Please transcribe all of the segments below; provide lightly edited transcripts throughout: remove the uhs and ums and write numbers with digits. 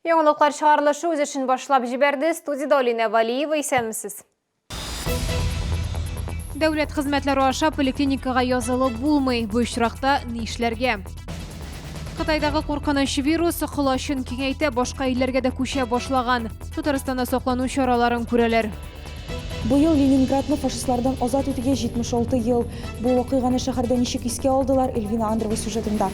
Яңалыклар чыгарылышы үз эшен башлап җибәрде. Студияда Алина Валиева, исәнмесез? Дәүләт хезмәтләре аша поликлиникага язылып булмый. Бу очракта ни эшләргә? Кытайдагы куркыныч вирус колачын киңәйтә, башка илләргә дә күчә башлаган. Татарстанда саклану чараларын күрәләр. Быел Ленинградны фашистлардан азат итүгә 76 ел. Бу вакыйганы шәһәрдә ничек искә алдылар? Эльвина Андрова сюжетында.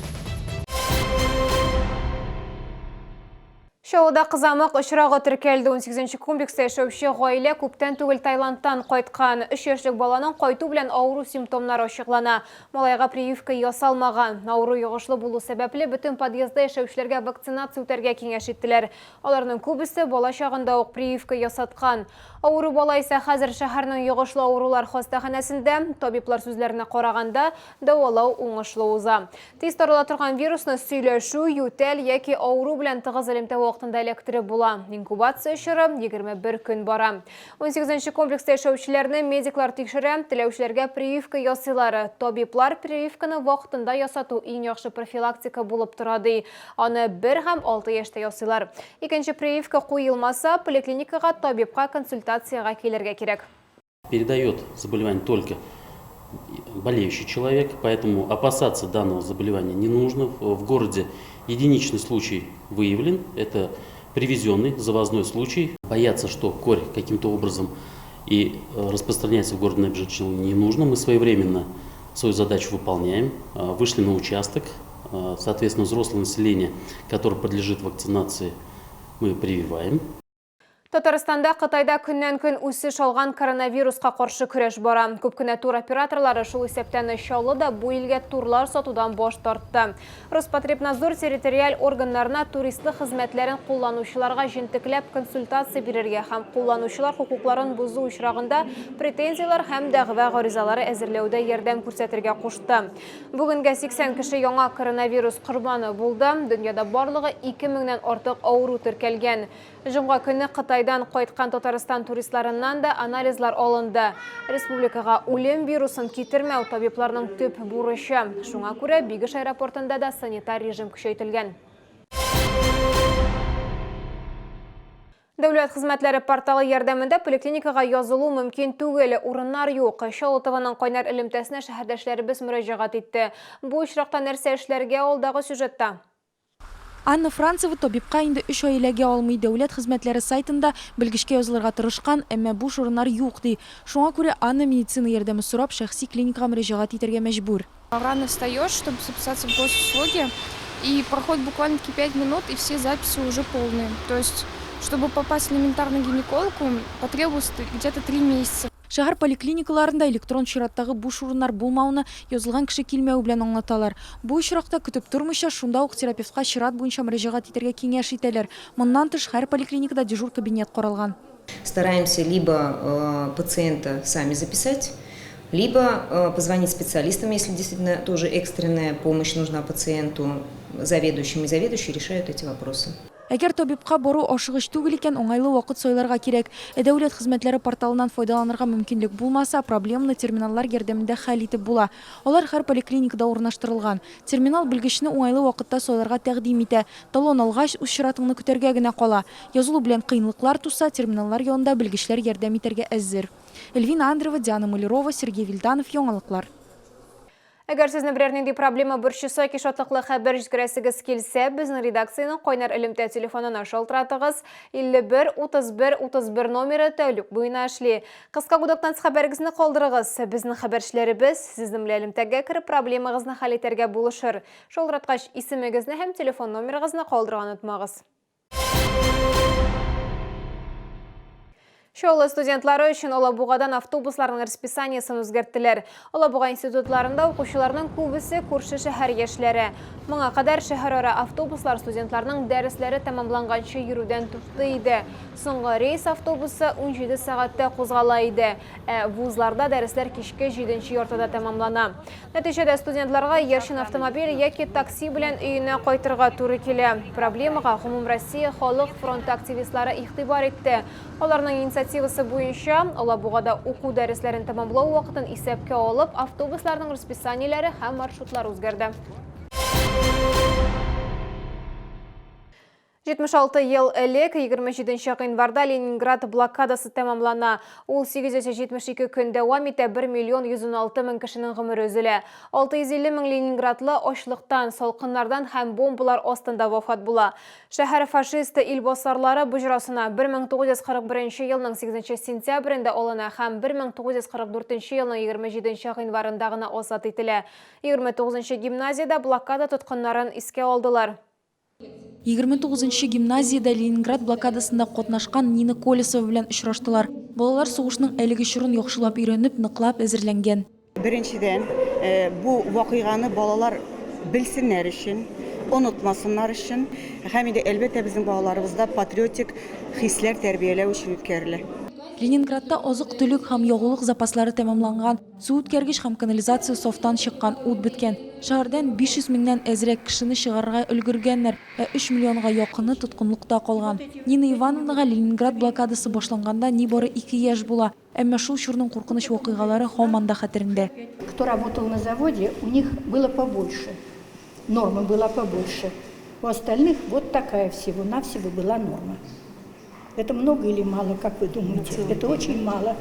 Шоуда кызамык очрагы теркәлде. 18-нче комплекста яшәүче гаилә күптән түгел Таиландтан кайткан. 3 яшьлек баланың кайту белән авыру симптомнары ачыклана. Малайга прививка ясалмаган. Авыру йогышлы булу сәбәпле бөтен подъездда яшәүчеләргә вакцинация үтәргә киңәш иттеләр. Аларның күбесе бала чагында ук прививка ясаткан. Авыру бала исә хәзер шәһәрнең йогышлы авырулар хастаханәсендә. Табиблар сүзләренә караганда, дәвалау уңышлы уза. Тиз тарала торган вирусны сөйләшү, ютәл яки авыру белән тыгыз элемтә вакытында электрип була. Инкубация чоры 21 көн бара. 18-нче комплекста яшәүчеләрне медиклар тикшерә, теләүчеләргә прививка ясыйлар. Табиблар прививканы вакытында ясату иң яхшы профилактика булып тора ди. Аны 1 һәм 6 яшьтә ясыйлар. Икенче прививка куелмаса, поликлиникага табибка консультацияга килергә кирәк. Передает заболевание только болеющий человек, поэтому опасаться данного заболевания не нужно. В городе единичный случай выявлен, это привезенный завозной случай. Бояться, что корь каким-то образом и распространяется в городе Набережной, не нужно. Мы своевременно свою задачу выполняем, вышли на участок, соответственно, взрослое население, которое подлежит вакцинации, мы прививаем. Татарстанда Кытайда көннән-көн үсеш алган коронавируска каршы көрәш бара. Күп кенә тур операторлары шул исәптән ышаулы да бу илгә турлар сатудан баш тартты. Роспотребнадзор территориаль органнарына туристлык хезмәтләрен кулланучыларга җентекләп консультация бирергә һәм кулланучылар хукукларын бузу очрагында претензиялар һәм дәгъва гаризалары әзерләүдә ярдәм күрсәтергә кушты. Бүгенгә 80 кеше яңа коронавирус корбаны булды. Дөньяда барлыгы 2000-нән артык авыру теркәлгән. Җомга көне Кытайдан кайткан Татарстан туристларыннан да анализлар алынды. Республикага үлем вирусын китермәү табибларның төп бурычы. Шуңа күрә Бигеш аэропортында да санитар режим көчәйтелгән. Дәүләт хезмәтләре порталы ярдәмендә поликлиникага язылу мөмкин түгел, урыннар юк. Шаултованың кайнар элемтәсенә шәһәрдәшләребез мөрәҗәгать итте. Бу очракта нәрсә эшләргә алдагы сюжетта? Анна Францева табибка инде 3 айләгә алмый. Дәүләт хезмәтләре сайтында белгешкә язылырга тырышкан, әмма буш урыннар юк ди. Шуңа күрә Анна медицина ярдәме сорап шәхси клиникага мөрәҗәгать итәргә мәҗбүр. Рано встаешь, чтобы записаться в госуслуги, и проходит буквально 5 минут, и все записи уже полные. То есть, чтобы попасть элементарно к гинекологу, потребуется где-то 3 месяца. Шәһәр поликлиникаларында электрон чираттагы буш урыннар булмауны язылган кеше килмәү белән аңлаталар. Бу очракта көтеп тормыйча шунда ук терапевтка чират буенча мөрәҗәгать итәргә киңәш итәләр. Моннан тыш һәр поликлиникада дежур кабинет каралган. Стараемся либо пациента сами записать, либо позвонить специалистам, если действительно тоже экстренная помощь нужна пациенту, заведующим, и заведующие решают эти вопросы. Әгәр табибка бару ашыгыч түгел икән, уңайлы вакыт сайларга кирәк. Дәүләт хезмәтләре порталыннан файдаланырга мөмкинлек булмаса, проблемны терминаллар ярдәмендә хәл итеп була. Алар һәр поликлиникада урнаштырылган. Терминал белгечне уңайлы вакытта сайларга тәкъдим итә. Талон алгач, үз чиратыңны көтәргә генә кала. Язылу белән кыенлыклар туса, терминаллар янында белгечләр ярдәм итәргә әзер. Эльвина Андрова, Диана Малярова, Сергей Вильданов, Яңалыклар. Әгәр сезне берәр нинди проблема борчыса, шатлыклы хәбәр җиткерәсегез килсә, безнең редакциянең кайнар элемтә телефонына шалтыратыгыз. 51 31 31 номеры тәүлек буена эшли. Кыска гудоктан хәбәрегезне калдырыгыз. Безнең хәбәрчеләребез сезнең белән элемтәгә кереп проблемагызны хәл итәргә булышыр. Шалтыраткач исемегезне һәм телефон номерыгызны калдырырга онытмагыз. Шоулы студентлары өчен Алабугадан автобусларның расписаниесын үзгәрттеләр. Алабуга институтларында укучыларның күбесе күрше шәһәр яшьләре. Моңа кадәр шәһәрара автобуслар студентларның дәресләре тәмамланганчы йөрүдән туктый иде. Соңгы рейс автобусы 17 сәгатьтә кузгала иде. Вузларда дәресләр кичке 7-нче яртыда тәмамлана. Нәтиҗәдә студентларга яшен автомобиль яки такси белән өенә кайтырга туры килә. Проблемага Гомум Россия халык фронты активистлары игътибар итте. Аларның инициативасы буенча Алабугада уку дәресләрен тәмамлау вакытын исәпкә алып, автобусларның расписаниеләре һәм маршрутлары үзгәрде. 76 ел элек 27 январда Ленинград блокадасы тәмамлана. Ол 872 күн дәвам ите 1 миллион 116 мың кішінің ғымыр өзілі. 650 мың Ленинградлы ошлықтан, солқынлардан һәм бомбалар остында вафат була. Шәһәр фашисты илбасарлары бұжырасына 1941 елның 8 сентябрінде олына һәм 1944 елның 27 январындағына осат етілі. 29 гимназияда блокада тұтқынларын иске алдылар. 29 гимназияда Ленинград блокадасында қотнашқан Нина Колесова белән очраштылар. Балалар сугышның әлеге чорын яхшылап өйрәнеп, ныклап әзерләнгән. Беренчедән, бу вакыйганы балалар белсеннәр өчен, онытмасыннар өчен, һәм инде әлбәттә безнең балаларыбызда патриотик хисләр тәрбияләү өчен үткәрелә. Ленинградта азык-түлек һәм ягулык запаслары тәмамланган, су үткәргеч һәм канализация софтан чыккан, ут биткән. Шәһәрдән 500 меңнән әзрәк кешене чыгарырга өлгергәннәр, 3 миллионга якыны тоткынлыкта калган. Нина Ивановнага Ленинград блокадасы башланганда нибары 2 яшь була, әмма шул чорның куркыныч вакыйгалары һаман да хәтерендә. Кто работал на заводе, у них было побольше, норма была побольше. У остальных вот такая всего-навсего была норма. Это много или мало, как вы думаете? Это очень мало.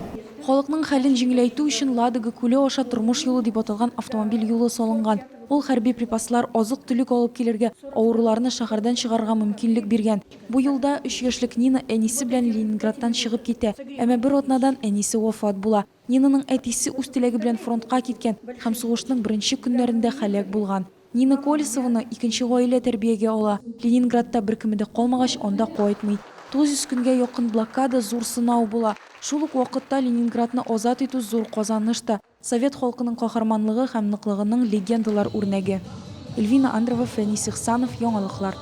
Халыкның хәлен җиңеләйтү өчен Ладога күле аша тормыш юлы дип аталган автомобиль юлы салынган. Ул хәрби припаслар, азык-түлек алып килергә, авыруларны шәһәрдән чыгарырга мөмкинлек биргән. Бу елда 3 яшьлек Нина әнисе белән Ленинградтан чыгып китә, әмма бер атнадан әнисе вафат була. Нинаның әтисе үз теләге белән фронтка киткән һәм сугышның беренче көннәрендә һәлак булган. Нина Колесованы икенче гаилә тәрбиягә ала. Ленинградта беркеме дә калмагач, анда кайтмый. 900 көнгә якын блокада зур сынау була. Шул ук вакытта Ленинградны азат итү зур казаныш та. Совет халкының каһарманлыгы һәм ныклыгының легендалар үрнәге. Эльвина Андрова, Фәнис Ихсанов, яңалыклар.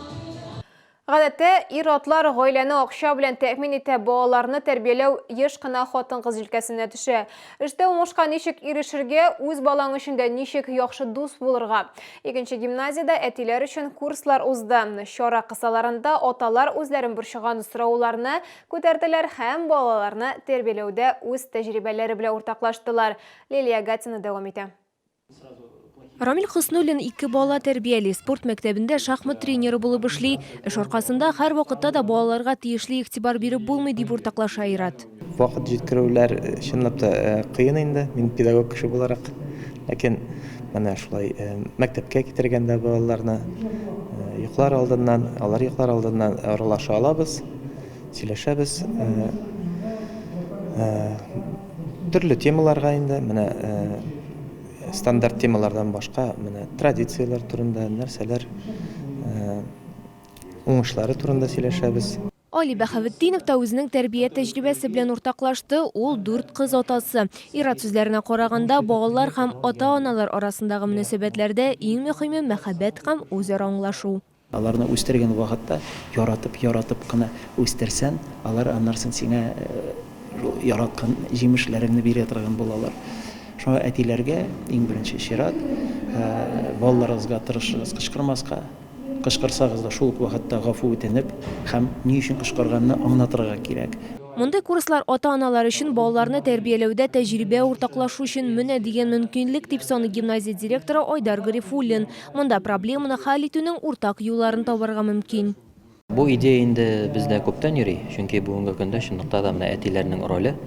Гадәттә, ир-атлар гаиләне акча белән тәэмин итә, балаларны тәрбияләү еш кына хатын-кыз җилкәсенә төшә. Эштә уңышка ничек ирешергә, үз балаң өчен дә ничек яхшы дус булырга. Икенче гимназиядә әтиләр өчен курслар узды. Чара кысаларында аталар үзләрен борчыган сорауларны күтәрделәр һәм балаларны тәрбияләүдә үз тәҗрибәләре белән уртаклаштылар. Лилия Гатина дәвам итә. Рамил Хыснуллин 2 бала тәрбияли, спорт мәктәбендә шахмат тренеры булып эшли. Эш аркасында һәр вакытта да балаларга тиешле игътибар биреп булмый дип уртаклаша Айрат. Вакыт җиткерүләр чынлап та кыен инде, мин педагог кеше буларак. Ләкин менә шулай мәктәпкә китергәндә балаларны йоклар алдыннан, алар йоклар алдыннан аралаша алабыз, сөйләшәбез. Төрле темаларга инде менә стандарт темалардан башка, менә традициялар турында, нәрсәләр, уңышлары турында сөйләшәбез. Али Бәхәветдинов та үзенең тәрбия тәҗрибәсе белән уртаклашты. Ул 4 кыз атасы. Ират сүзләренә караганда, балалар һәм ата-аналар арасындагы мөнәсәбәтләрдә иң мөһиме мәхәббәт һәм үзара аңлашу. Аларны үстергән вакытта яратып кына үстерсән, алар аннарсын сиңа яраткан җимешләреңне бирә торган булалар. Шуңа әтиләргә иң беренче чират балаларыгызга тырышыгыз кычкырмаска, кычкырсагыз да шул ук вакытта гафу үтенеп һәм ни өчен кычкырганны аңлатырга кирәк. Мондай курслар ата-аналар өчен балаларны тәрбияләүдә тәҗрибә уртаклашу өчен менә дигән мөмкинлек дип саны гимназия директоры Айдар Гарифуллин. Монда проблеманы хәл итүнең уртак юлларын табарга мөмкин. Бу идея инде бездә күптән йөри, чөнки бүгенге көндә чынлыкта да менә әтиләрнең роле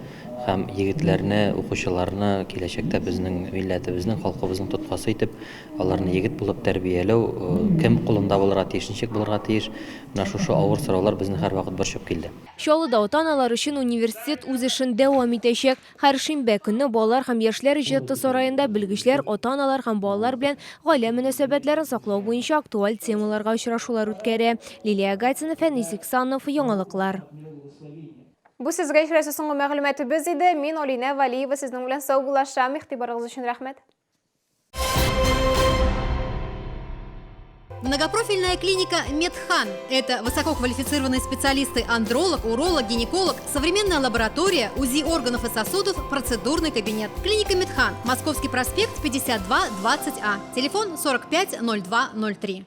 һәм егетләрне, укучыларны киләчәктә безнең милләтебезнең, халкыбызның тоткасы итеп, аларны егет булып тәрбияләү кем кулында булырга тиеш, ничек булырга тиеш. Менә шушы авыр сораулар безне һәр вакыт борчып килде. Чаллыда ата-аналар өчен университет үз эшен дәвам итәчәк. Һәр шимбә көнне балалар һәм яшьләр иҗаты сараенда белгечләр ата-аналар һәм балалар белән гаилә мөнәсәбәтләрен саклау буенча актуаль темаларга очрашулар үткәрә. Лилия Гатина, Фәнис Ихсанов, яңалыклар. Бу сезгә ишарәсе соңгы мәгълүматыбыз иде. Мин Алина Валиева сезнең белән сау булашам. Игътибарыгыз өчен рәхмәт. Многопрофильная клиника Медхан. Это высококвалифицированные специалисты, андролог, уролог, гинеколог, современная лаборатория, УЗИ органов и сосудов, процедурный кабинет. Клиника Медхан. Московский проспект 52 20А. Телефон 45 02 03.